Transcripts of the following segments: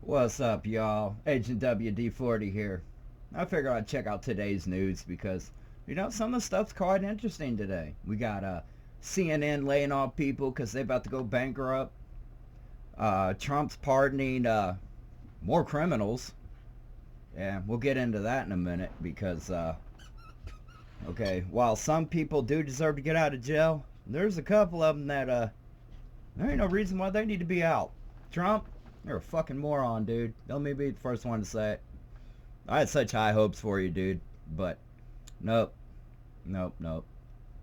What's up, y'all? Agent WD-40 here. I figured I'd check out today's news because, some of the stuff's quite interesting today. We got CNN laying off people because they're about to go bankrupt. Trump's pardoning more criminals. Yeah, we'll get into that in a minute because, okay, while some people do deserve to get out of jail, there's a couple of them that there ain't no reason why they need to be out. Trump, you're a fucking moron, dude. Let me be the first one to say it. I had such high hopes for you, dude. But, nope. Nope.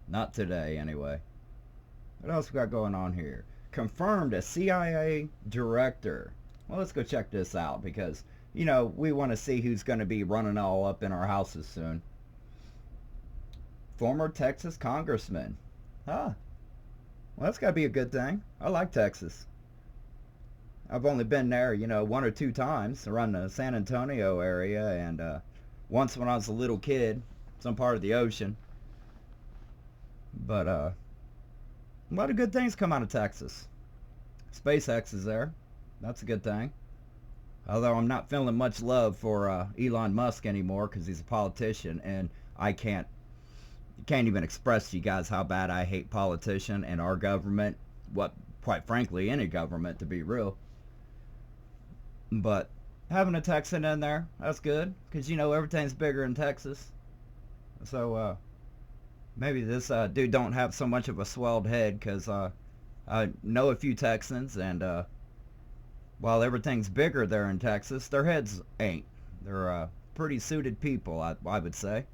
Not today, anyway. What else we got going on here? Confirmed a CIA director. Well, let's go check this out because, we want to see who's going to be running all up in our houses soon. Former Texas congressman. Huh. Well, that's got to be a good thing. I like Texas. I've only been there, one or two times around the San Antonio area, and once when I was a little kid, some part of the ocean. But a lot of good things come out of Texas. SpaceX is there. That's a good thing. Although I'm not feeling much love for Elon Musk anymore because he's a politician, and I can't even express to you guys how bad I hate politician and our government. What, quite frankly, any government, to be real. But having a Texan in there, that's good because everything's bigger in Texas. So maybe this dude don't have so much of a swelled head because I know a few Texans, and while everything's bigger there in Texas, their heads ain't. They're pretty suited people, I would say.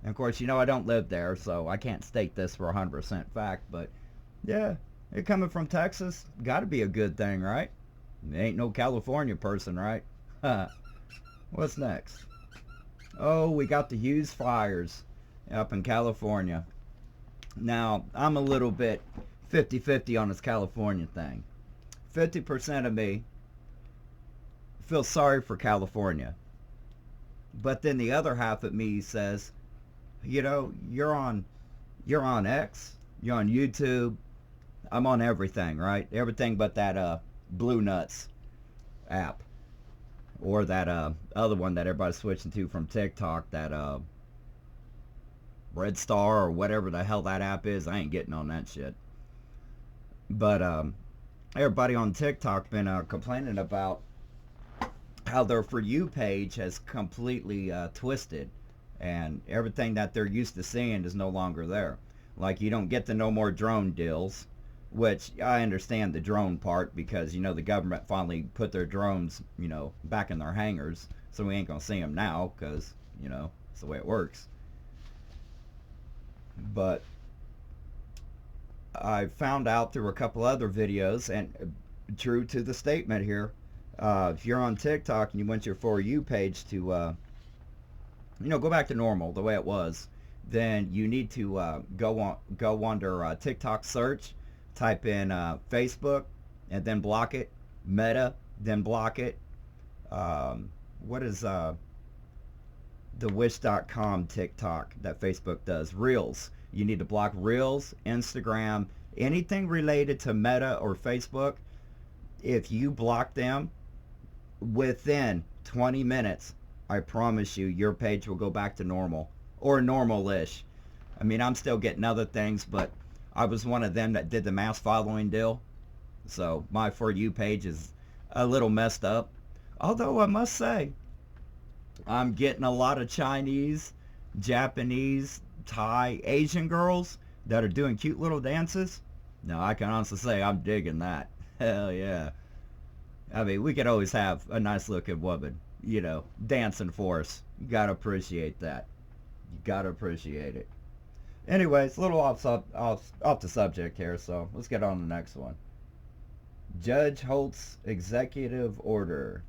And of course, I don't live there, so I can't state this for 100% fact, but yeah, it coming from Texas, got to be a good thing, right? Ain't no California person, right? What's next? Oh, we got the Hughes fires up in California. Now, I'm a little bit 50-50 on this California thing. 50% of me feels sorry for California. But then the other half of me says, you're on X, you're on YouTube, I'm on everything, right? Everything but that Blue Nuts app, or that other one that everybody's switching to from TikTok, that Red Star or whatever the hell that app is. I ain't getting on that shit. But everybody on TikTok been complaining about how their For You page has completely twisted, and everything that they're used to seeing is no longer there. Like, you don't get the no more drone deals, which I understand the drone part because, the government finally put their drones, back in their hangars. So we ain't going to see them now because, it's the way it works. But I found out through a couple other videos, and true to the statement here, if you're on TikTok and you went to your For You page to, go back to normal, the way it was, then you need to go under TikTok search, type in Facebook, and then block it. Meta, then block it. What is the wish.com TikTok that Facebook does? Reels. You need to block Reels, Instagram, anything related to Meta or Facebook. If you block them within 20 minutes, I promise you, your page will go back to normal, or normal-ish. I mean, I'm still getting other things, but I was one of them that did the mass following deal. So my For You page is a little messed up. Although I must say, I'm getting a lot of Chinese, Japanese, Thai, Asian girls that are doing cute little dances. Now, I can honestly say I'm digging that. Hell yeah. I mean, we could always have a nice looking woman, dancing for us. You gotta appreciate that. You gotta appreciate it. Anyways, a little off the subject here, so let's get on to the next one. Judge Holt's executive order.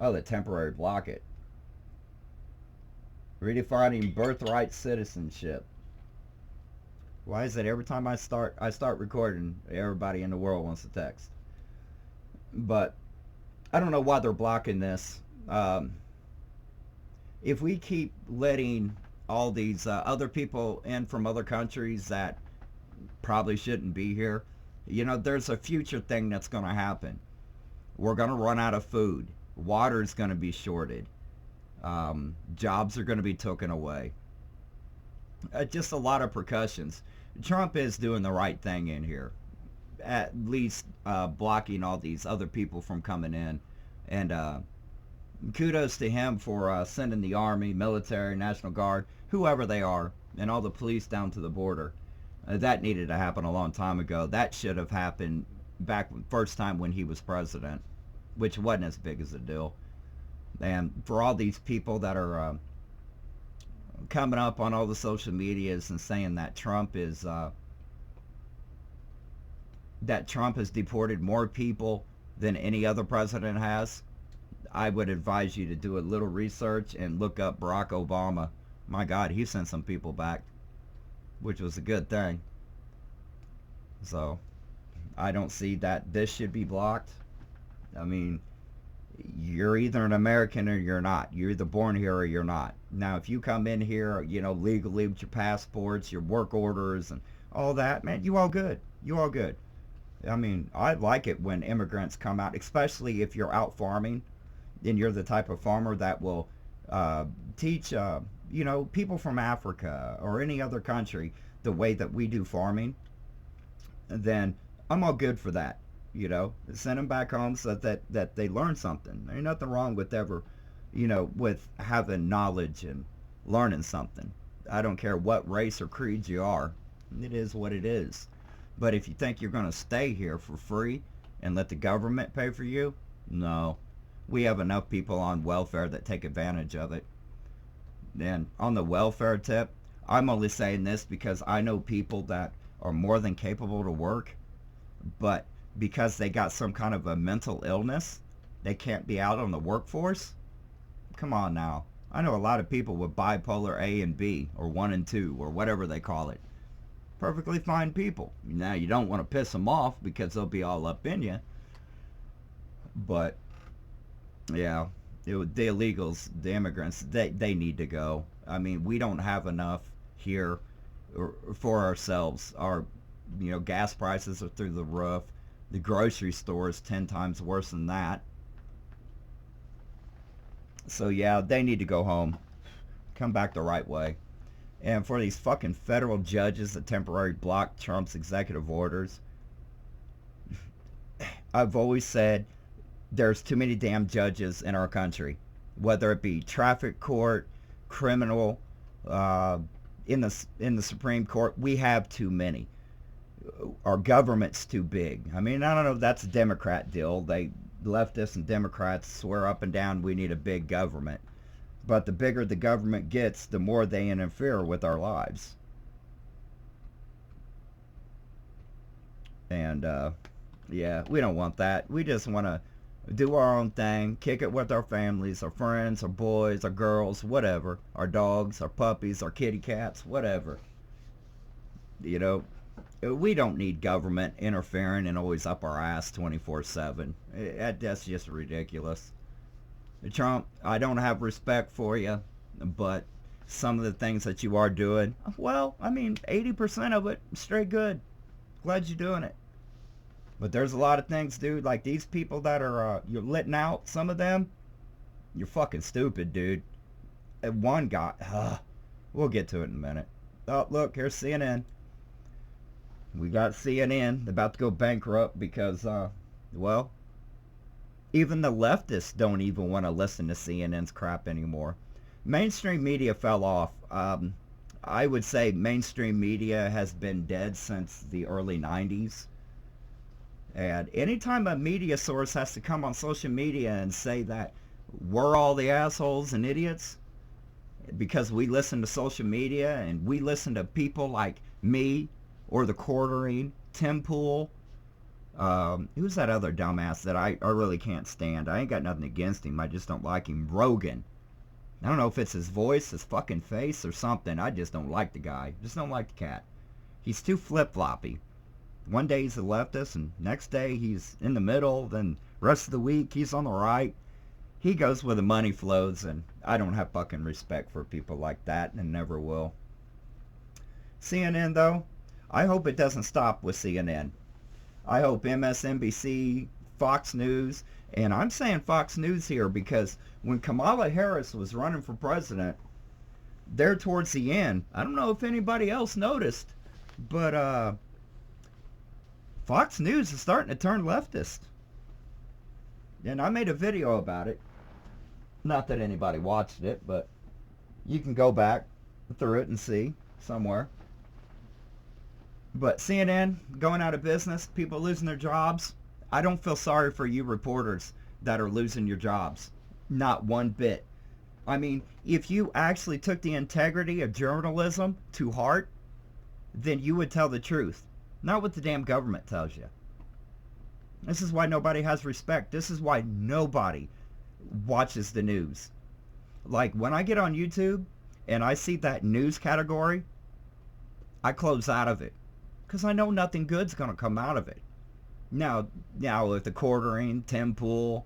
Oh, the temporary block it. Redefining birthright citizenship. Why is it every time I start recording, everybody in the world wants to text? But I don't know why they're blocking this. If we keep letting all these other people in from other countries that probably shouldn't be here, there's a future thing that's going to happen. We're going to run out of food. Water's going to be shorted. Jobs are going to be taken away. Just a lot of repercussions. Trump is doing the right thing in here, at least blocking all these other people from coming in. And kudos to him for sending the army, military, National Guard, whoever they are, and all the police down to the border. That needed to happen a long time ago. That should have happened back first time when he was president, which wasn't as big as a deal. And for all these people that are coming up on all the social medias and saying that Trump has deported more people than any other president has, I would advise you to do a little research and look up Barack Obama. My God, he sent some people back, which was a good thing. So I don't see that this should be blocked. I mean, you're either an American or you're not. You're either born here or you're not. Now, if you come in here, legally with your passports, your work orders, and all that, man, you all good. You all good. I mean, I like it when immigrants come out, especially if you're out farming, and you're the type of farmer that will teach, people from Africa or any other country the way that we do farming. Then I'm all good for that. Send them back home so that they learn something. There ain't nothing wrong with with having knowledge and learning something. I don't care what race or creed you are. It is what it is. But if you think you're going to stay here for free and let the government pay for you, no. We have enough people on welfare that take advantage of it. And on the welfare tip, I'm only saying this because I know people that are more than capable to work, but because they got some kind of a mental illness, they can't be out on the workforce. Come on now. I know a lot of people with bipolar A and B, or 1 and 2, or whatever they call it. Perfectly fine people. Now, you don't want to piss them off because they'll be all up in you. But, yeah, the illegals, the immigrants, they need to go. I mean, we don't have enough here for ourselves. Our, gas prices are through the roof. The grocery store is 10 times worse than that. So yeah, they need to go home. Come back the right way. And for these fucking federal judges that temporarily block Trump's executive orders, I've always said there's too many damn judges in our country. Whether it be traffic court, criminal, in the Supreme Court, we have too many. Our government's too big. I mean, I don't know if that's a Democrat deal. Leftists and Democrats swear up and down we need a big government. But the bigger the government gets, the more they interfere with our lives. And, yeah, we don't want that. We just want to do our own thing, kick it with our families, our friends, our boys, our girls, whatever. Our dogs, our puppies, our kitty cats, whatever. We don't need government interfering and always up our ass 24/7. That's just ridiculous. Trump, I don't have respect for you, but some of the things that you are doing, well, I mean, 80% of it, straight good. Glad you're doing it. But there's a lot of things, dude, like these people that are, you're letting out, some of them, you're fucking stupid, dude. And one guy, we'll get to it in a minute. Oh, look, here's CNN. We got CNN about to go bankrupt because, well, even the leftists don't even want to listen to CNN's crap anymore. Mainstream media fell off. I would say mainstream media has been dead since the early 90s. And anytime a media source has to come on social media and say that we're all the assholes and idiots because we listen to social media and we listen to people like me, or the Quartering, Tim Pool. Who's that other dumbass that I really can't stand? I ain't got nothing against him. I just don't like him. Rogan. I don't know if it's his voice, his fucking face, or something. I just don't like the guy. Just don't like the cat. He's too flip-floppy. One day he's a leftist, and next day he's in the middle, then rest of the week he's on the right. He goes where the money flows, and I don't have fucking respect for people like that, and never will. CNN, though, I hope it doesn't stop with CNN. I hope MSNBC, Fox News, and I'm saying Fox News here because when Kamala Harris was running for president, there towards the end, I don't know if anybody else noticed, but Fox News is starting to turn leftist. And I made a video about it. Not that anybody watched it, but you can go back through it and see somewhere. But CNN going out of business, people losing their jobs. I don't feel sorry for you reporters that are losing your jobs. Not one bit. I mean, if you actually took the integrity of journalism to heart, then you would tell the truth. Not what the damn government tells you. This is why nobody has respect. This is why nobody watches the news. Like, when I get on YouTube and I see that news category, I close out of it. Because I know nothing good's going to come out of it. Now with the quartering, Tim Pool,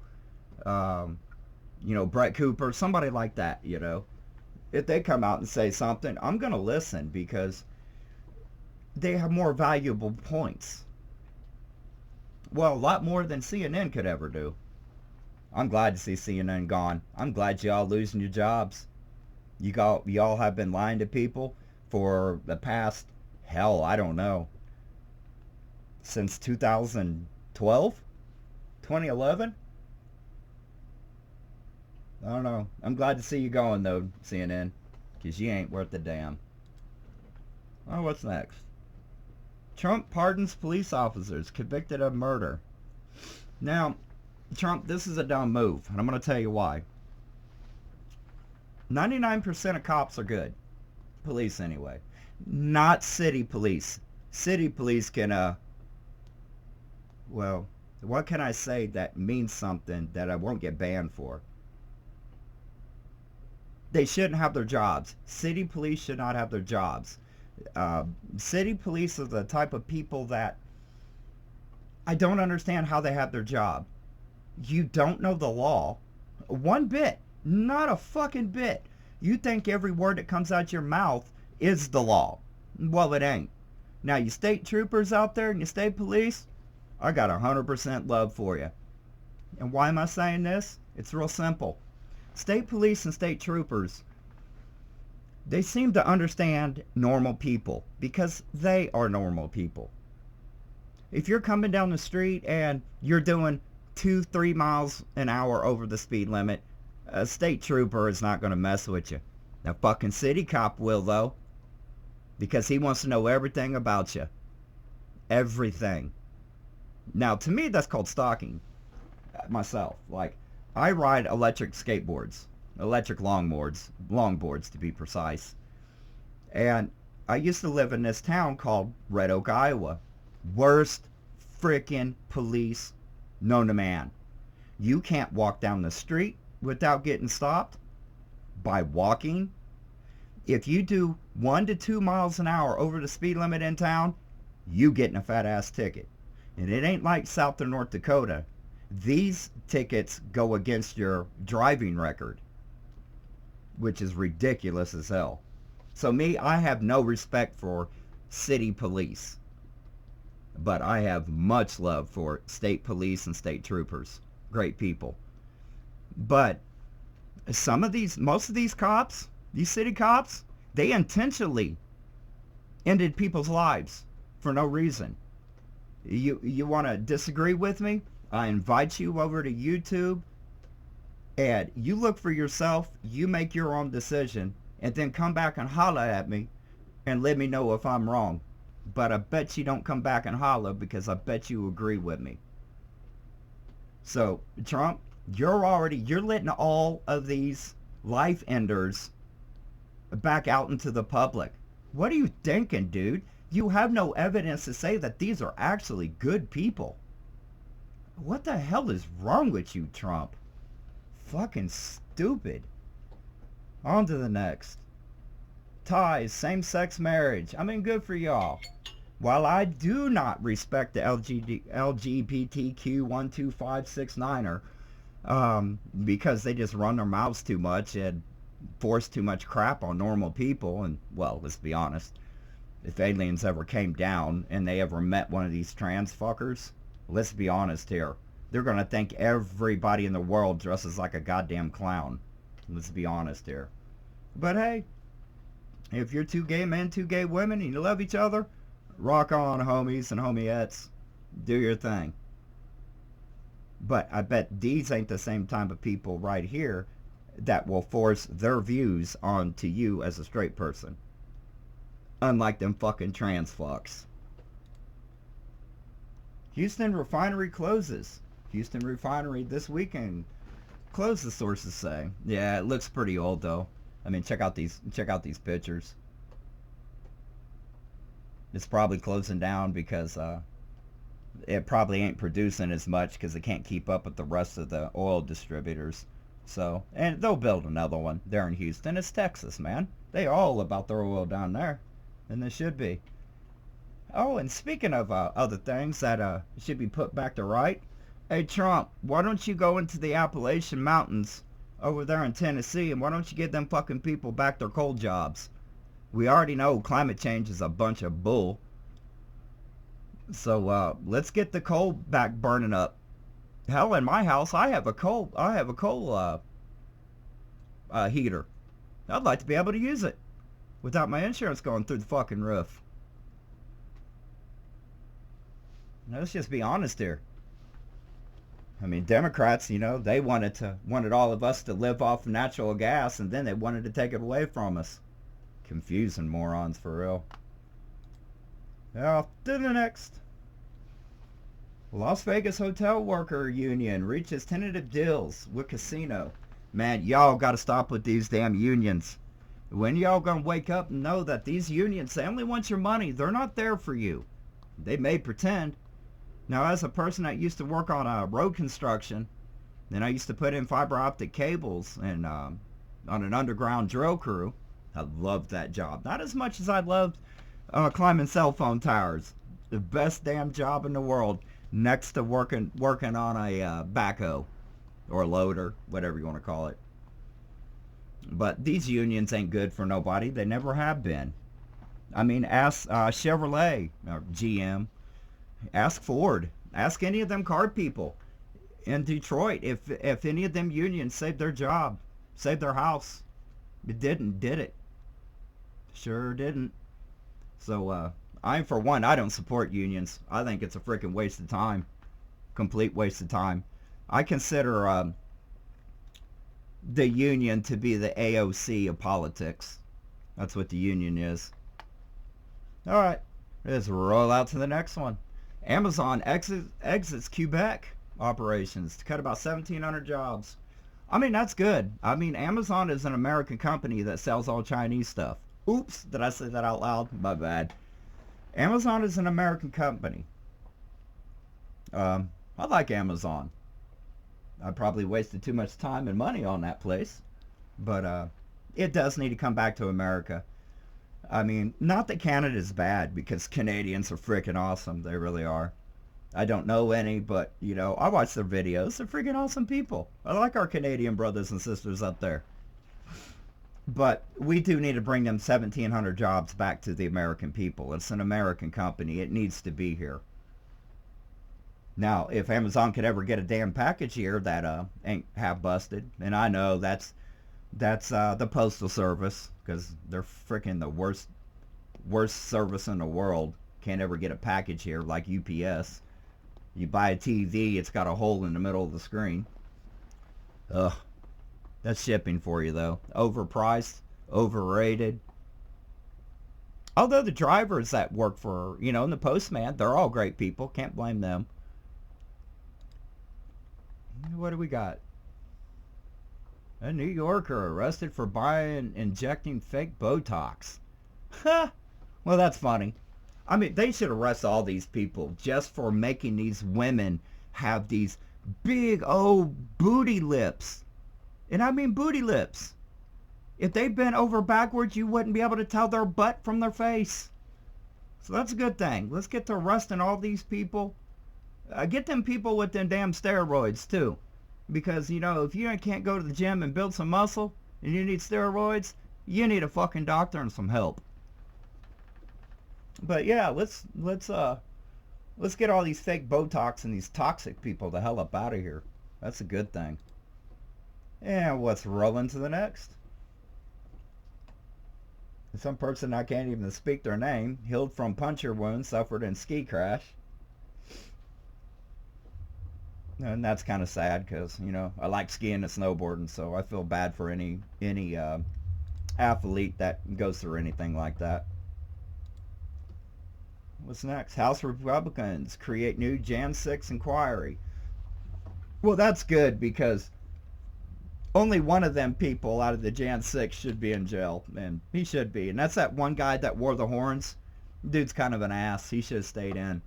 Brett Cooper, somebody like that, if they come out and say something, I'm going to listen because they have more valuable points. Well, a lot more than CNN could ever do. I'm glad to see CNN gone. I'm glad y'all losing your jobs. Y'all have been lying to people for the past, hell, I don't know, since 2012? 2011? I don't know. I'm glad to see you going, though, CNN, because you ain't worth a damn. Oh, what's next? Trump pardons police officers convicted of murder. Now, Trump, this is a dumb move, and I'm going to tell you why. 99% of cops are good. Police, anyway. Not city police. City police can, well, what can I say that means something that I won't get banned for? They shouldn't have their jobs. City police should not have their jobs. City police are the type of people that I don't understand how they have their job. You don't know the law one bit, not a fucking bit. You think every word that comes out your mouth is the law. Well, it ain't. Now, you state troopers out there and you state police, I got 100% love for you. And why am I saying this? It's real simple. State police and state troopers, they seem to understand normal people because they are normal people. If you're coming down the street and you're doing 2-3 miles an hour over the speed limit, a state trooper is not going to mess with you. A fucking city cop will, though, because he wants to know everything about you. Everything. Now, to me, that's called stalking. Myself. Like, I ride electric skateboards. Electric longboards to be precise. And I used to live in this town called Red Oak, Iowa. Worst frickin' police known to man. You can't walk down the street without getting stopped by walking. If you do 1 to 2 miles an hour over the speed limit in town, you getting a fat ass ticket. And it ain't like South or North Dakota. These tickets go against your driving record, which is ridiculous as hell. So me, I have no respect for city police, but I have much love for state police and state troopers. Great people. But most of these cops, these city cops, they intentionally ended people's lives for no reason. You want to disagree with me? I invite you over to YouTube and you look for yourself, you make your own decision, and then come back and holler at me and let me know if I'm wrong. But I bet you don't come back and holler because I bet you agree with me. So, Trump, you're letting all of these life enders back out into the public. What are you thinking, dude? You have no evidence to say that these are actually good people. What the hell is wrong with you, Trump? Fucking stupid. On to the next. Ties, same-sex marriage. I mean, good for y'all. While I do not respect the LGBTQ12569er, because they just run their mouths too much and force too much crap on normal people, and, well, let's be honest, if aliens ever came down and they ever met one of these trans fuckers, let's be honest here, they're going to think everybody in the world dresses like a goddamn clown. Let's be honest here. But hey, if you're two gay men, two gay women, and you love each other, rock on, homies and homiettes. Do your thing. But I bet these ain't the same type of people right here that will force their views onto you as a straight person. Unlike them fucking trans fucks. Houston refinery closes. Houston refinery this weekend closes, sources say. Yeah, it looks pretty old though. I mean, check out these pictures. It's probably closing down because it probably ain't producing as much because it can't keep up with the rest of the oil distributors. So, and they'll build another one there in Houston. It's Texas, man. They all about their oil down there, and they should be. Oh, and speaking of other things that should be put back to right, hey Trump, why don't you go into the Appalachian Mountains over there in Tennessee, and why don't you give them fucking people back their coal jobs? We already know climate change is a bunch of bull. So let's get the coal back burning up. Hell, in my house, I have a coal heater. I'd like to be able to use it without my insurance going through the fucking roof. Now, let's just be honest here. I mean, Democrats, they wanted all of us to live off natural gas, and then they wanted to take it away from us. Confusing morons, for real. Now, to the next. Las Vegas Hotel Worker Union reaches tentative deals with casino. Man, y'all got to stop with these damn unions. When y'all gonna wake up and know that these unions, they only want your money. They're not there for you. They may pretend. Now, as a person that used to work on road construction, then I used to put in fiber optic cables and on an underground drill crew. I loved that job. Not as much as I loved climbing cell phone towers. The best damn job in the world, next to working on a backhoe or loader, whatever you want to call it. But these unions ain't good for nobody. They never have been. I mean, ask Chevrolet or GM. Ask Ford. Ask any of them car people in Detroit if any of them unions saved their job, saved their house. It didn't, did it? Sure didn't. So, I don't support unions. I think it's a freaking waste of time. Complete waste of time. I consider the union to be the AOC of politics. That's what the union is. Alright, let's roll out to the next one. Amazon exits Quebec operations to cut about 1,700 jobs. I mean, that's good. I mean, Amazon is an American company that sells all Chinese stuff. Oops, did I say that out loud? My bad. Amazon is an American company. I like Amazon. I probably wasted too much time and money on that place. But it does need to come back to America. I mean, not that Canada's bad, because Canadians are freaking awesome. They really are. I don't know any, but, I watch their videos. They're freaking awesome people. I like our Canadian brothers and sisters up there. But we do need to bring them 1,700 jobs back to the American people. It's an American company. It needs to be here. Now, if Amazon could ever get a damn package here that ain't half busted, and I know that's the Postal Service, because they're freaking the worst service in the world. Can't ever get a package here like UPS. You buy a TV, it's got a hole in the middle of the screen. Ugh. That's shipping for you, though. Overpriced, overrated. Although the drivers that work for, and the postman, they're all great people. Can't blame them. What do we got? A New Yorker arrested for injecting fake Botox. Ha! Well, that's funny. I mean, they should arrest all these people just for making these women have these big old booty lips. And I mean booty lips. If they bent over backwards, you wouldn't be able to tell their butt from their face. So that's a good thing. Let's get to arresting all these people. Get them people with them damn steroids, too. Because, if you can't go to the gym and build some muscle, and you need steroids, you need a fucking doctor and some help. But yeah, let's Let's get all these fake Botox and these toxic people the hell up out of here. That's a good thing. And what's rolling to the next? Some person I can't even speak their name, healed from puncture wound suffered in ski crash. And that's kind of sad because, you know, I like skiing and snowboarding, so I feel bad for any athlete that goes through anything like that. What's next? House Republicans create new Jan 6 inquiry. Well, that's good because only one of them people out of the Jan 6 should be in jail, and he should be. And that's that one guy that wore the horns. Dude's kind of an ass. He should have stayed in.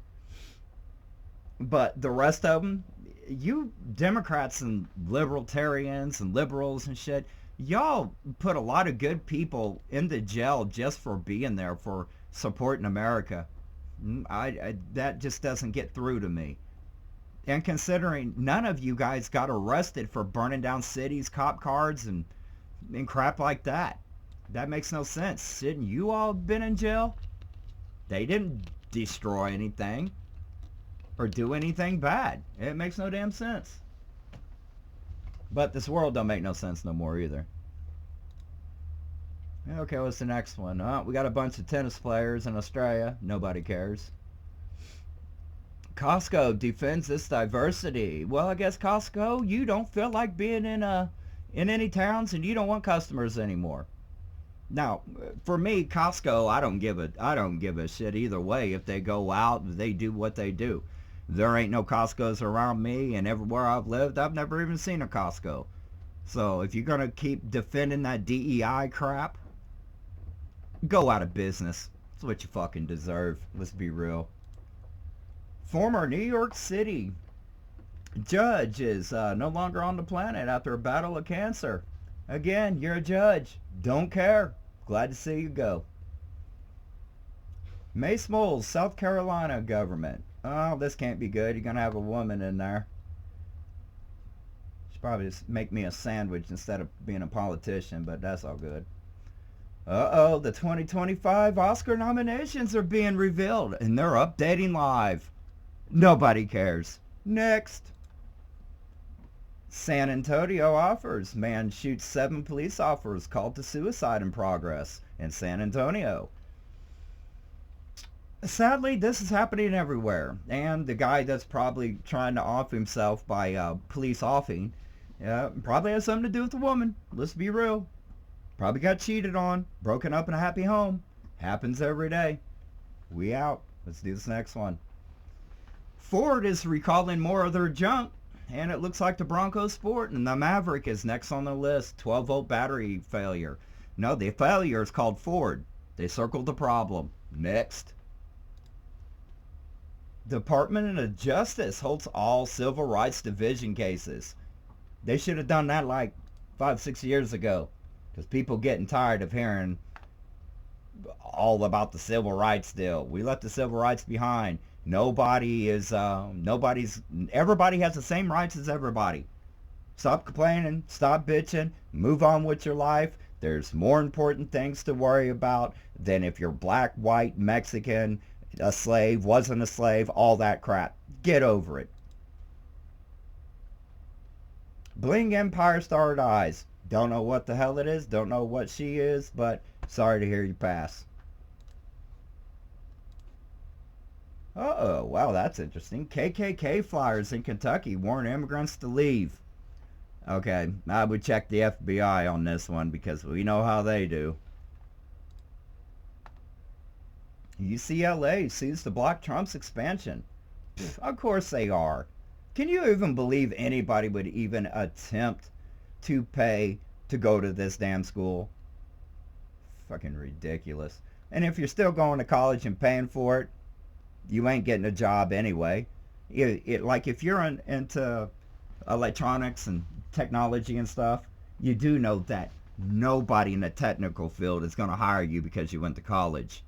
But the rest of them, you Democrats and libertarians and liberals and shit, y'all put a lot of good people into jail just for being there, for supporting America. That just doesn't get through to me. And considering none of you guys got arrested for burning down cities, cop cars, and crap like that. That makes no sense. Shouldn't you all have been in jail? They didn't destroy anything or do anything bad. It makes no damn sense. But this world don't make no sense no more either. Okay, what's the next one? We got a bunch of tennis players in Australia. Nobody cares. Costco defends its diversity. Well, I guess Costco, you don't feel like being in any towns, and you don't want customers anymore. Now, for me, Costco, I don't give a shit either way. If they go out, they do what they do. There ain't no Costco's around me, and everywhere I've lived, I've never even seen a Costco. So if you're gonna keep defending that DEI crap, go out of business. That's what you fucking deserve. Let's be real. Former New York City judge is no longer on the planet after a battle of cancer. Again, you're a judge. Don't care. Glad to see you go. Mace Moles, South Carolina government. Oh, this can't be good. You're going to have a woman in there. Should probably just make me a sandwich instead of being a politician, but that's all good. Uh-oh, the 2025 Oscar nominations are being revealed, and they're updating live. Nobody cares. Next. San Antonio offers. Man shoots 7 police officers called to suicide in progress in San Antonio. Sadly, this is happening everywhere. And the guy that's probably trying to off himself by police offing probably has something to do with the woman. Let's be real. Probably got cheated on, broken up in a happy home. Happens every day. We out. Let's do this next one. Ford is recalling more of their junk, and it looks like the Bronco Sport and the Maverick is next on the list. 12-volt battery failure. No, the failure is called Ford. They circled the problem. Next. Department of Justice holds all Civil Rights Division cases. They should have done that like 5-6 years ago, because people getting tired of hearing all about the civil rights deal. We left the civil rights behind. Everybody has the same rights as everybody. Stop complaining, stop bitching, move on with your life. There's more important things to worry about than if you're black, white, Mexican, a slave, wasn't a slave, all that crap. Get over it. Bling Empire Star dies. Don't know what the hell it is, don't know what she is, but sorry to hear you pass. Uh-oh, wow, that's interesting. KKK flyers in Kentucky warn immigrants to leave. Okay, I would check the FBI on this one because we know how they do. UCLA sues to block Trump's expansion. Pfft, of course they are. Can you even believe anybody would even attempt to pay to go to this damn school? Fucking ridiculous. And if you're still going to college and paying for it, you ain't getting a job anyway. Like if you're into electronics and technology and stuff, you do know that nobody in the technical field is going to hire you because you went to college.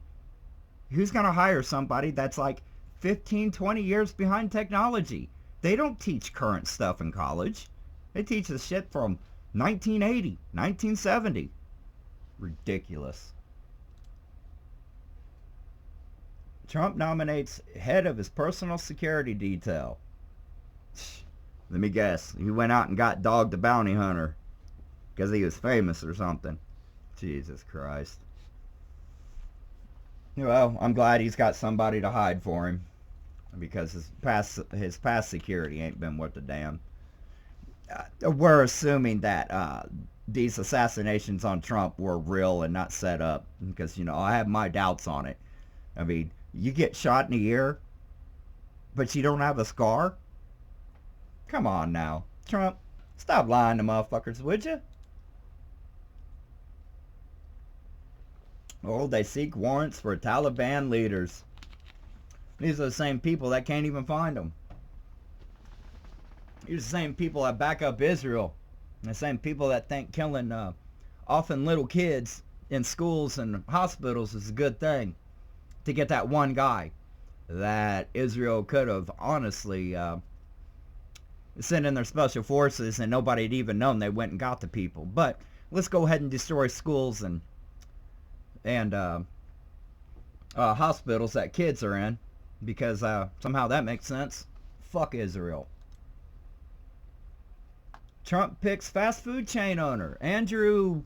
Who's going to hire somebody that's like 15, 20 years behind technology? They don't teach current stuff in college. They teach the shit from 1980, 1970. Ridiculous. Trump nominates head of his personal security detail. Let me guess. He went out and got Dog the Bounty Hunter because he was famous or something. Jesus Christ. Well, I'm glad he's got somebody to hide for him because his past security ain't been worth a damn. We're assuming that these assassinations on Trump were real and not set up because I have my doubts on it. I mean, you get shot in the ear, but you don't have a scar? Come on now, Trump, stop lying to motherfuckers, would you? Oh, they seek warrants for Taliban leaders. These are the same people that can't even find them. These are the same people that back up Israel. And the same people that think killing often little kids in schools and hospitals is a good thing to get that one guy that Israel could have honestly sent in their special forces and nobody had even known they went and got the people. But let's go ahead and destroy schools and hospitals that kids are in because somehow that makes sense. Fuck Israel. Trump picks fast food chain owner Andrew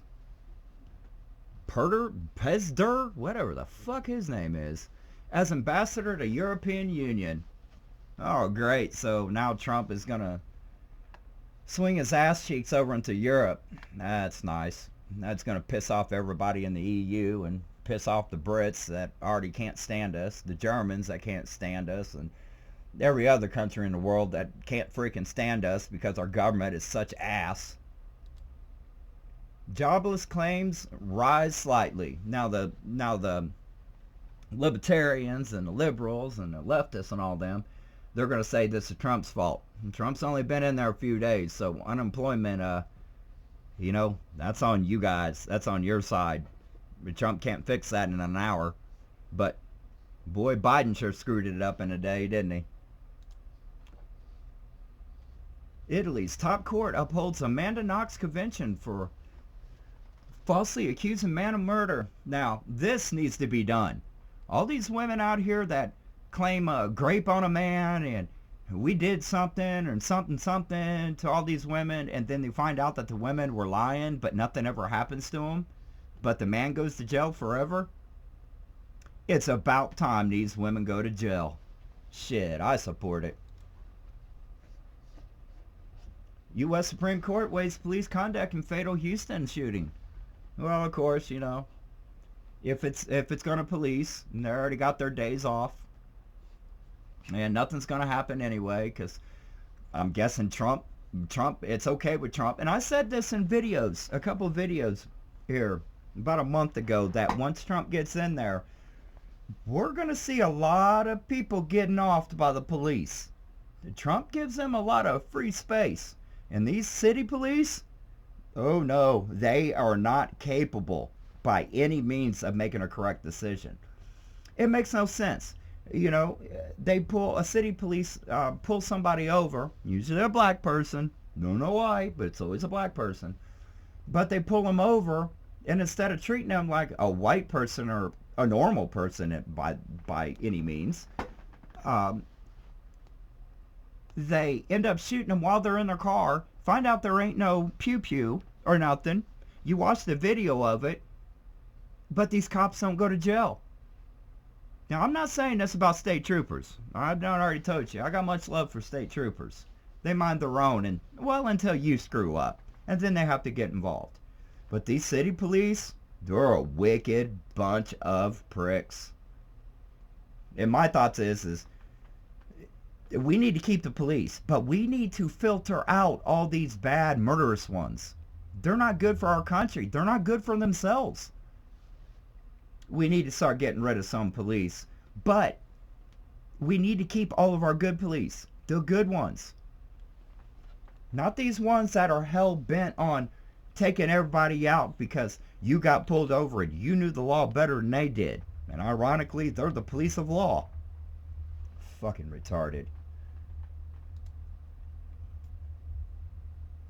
Pezdur, whatever the fuck his name is, as ambassador to European Union. Oh, great. So now Trump is going to swing his ass cheeks over into Europe. That's nice. That's going to piss off everybody in the EU and piss off the Brits that already can't stand us, the Germans that can't stand us, and every other country in the world that can't freaking stand us because our government is such ass. Jobless claims rise slightly. Now the libertarians and the liberals and the leftists and all them, they're going to say this is Trump's fault. And Trump's only been in there a few days, so unemployment, that's on you guys. That's on your side. Trump can't fix that in an hour. But, boy, Biden sure screwed it up in a day, didn't he? Italy's top court upholds Amanda Knox conviction for falsely accusing man of murder. Now, this needs to be done. All these women out here that claim a grape on a man and we did something and something to all these women, and then they find out that the women were lying, but nothing ever happens to them, but the man goes to jail forever. It's about time these women go to jail. Shit, I support it. U.S. Supreme Court weighs police conduct in fatal Houston shooting. Well, of course, if it's gonna police, and they already got their days off, and nothing's gonna happen anyway, because I'm guessing Trump, it's okay with Trump. And I said this in videos, a couple of videos here about a month ago, that once Trump gets in there, we're gonna see a lot of people getting offed by the police. Trump gives them a lot of free space, and these city police, oh no, they are not capable by any means of making a correct decision. It makes no sense. They pull a city police, pull somebody over, usually a black person, don't know why, but it's always a black person. But they pull them over, and instead of treating them like a white person or a normal person by any means, they end up shooting them while they're in their car, find out there ain't no pew-pew or nothing. You watch the video of it, but these cops don't go to jail. Now, I'm not saying this about state troopers. I've already told you, I got much love for state troopers. They mind their own, and well, until you screw up, and then they have to get involved. But these city police, they're a wicked bunch of pricks. And my thoughts is we need to keep the police, but we need to filter out all these bad, murderous ones. They're not good for our country. They're not good for themselves. We need to start getting rid of some police, but we need to keep all of our good police, the good ones. Not these ones that are hell-bent on taking everybody out because you got pulled over and you knew the law better than they did. And ironically, they're the police of law. Fucking retarded.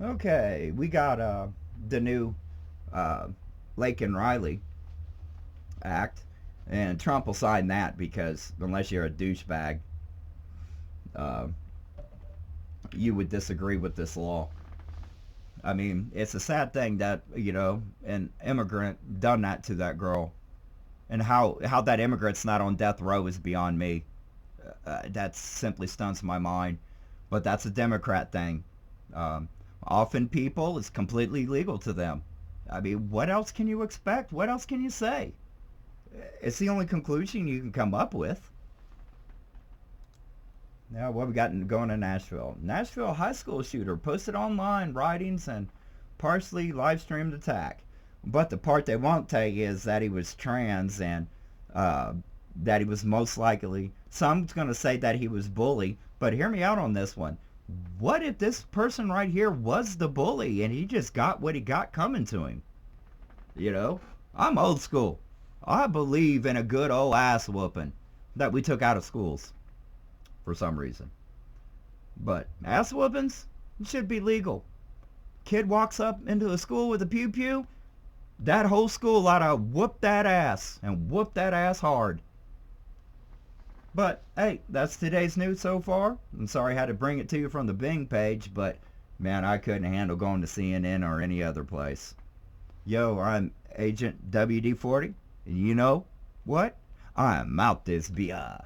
Okay, we got the new Laken Riley Act. And Trump will sign that because unless you're a douchebag, uh, you would disagree with this law. I mean, it's a sad thing that, an immigrant done that to that girl. And how that immigrant's not on death row is beyond me. That simply stuns my mind. But that's a Democrat thing. Often people, it's completely legal to them. I mean, what else can you expect? What else can you say? It's the only conclusion you can come up with. Now, what we got going in Nashville? Nashville high school shooter posted online writings and partially live streamed attack. But the part they won't tell you is that he was trans and that he was most likely, some's going to say that he was bullied, but hear me out on this one. What if this person right here was the bully and he just got what he got coming to him? I'm old school. I believe in a good old ass whooping that we took out of schools for some reason. But ass whoopings should be legal. Kid walks up into a school with a pew pew, that whole school ought to whoop that ass and whoop that ass hard. But hey, that's today's news so far. I'm sorry I had to bring it to you from the Bing page, but man, I couldn't handle going to CNN or any other place. Yo, I'm Agent WD-40, and you know what? I'm out this BI.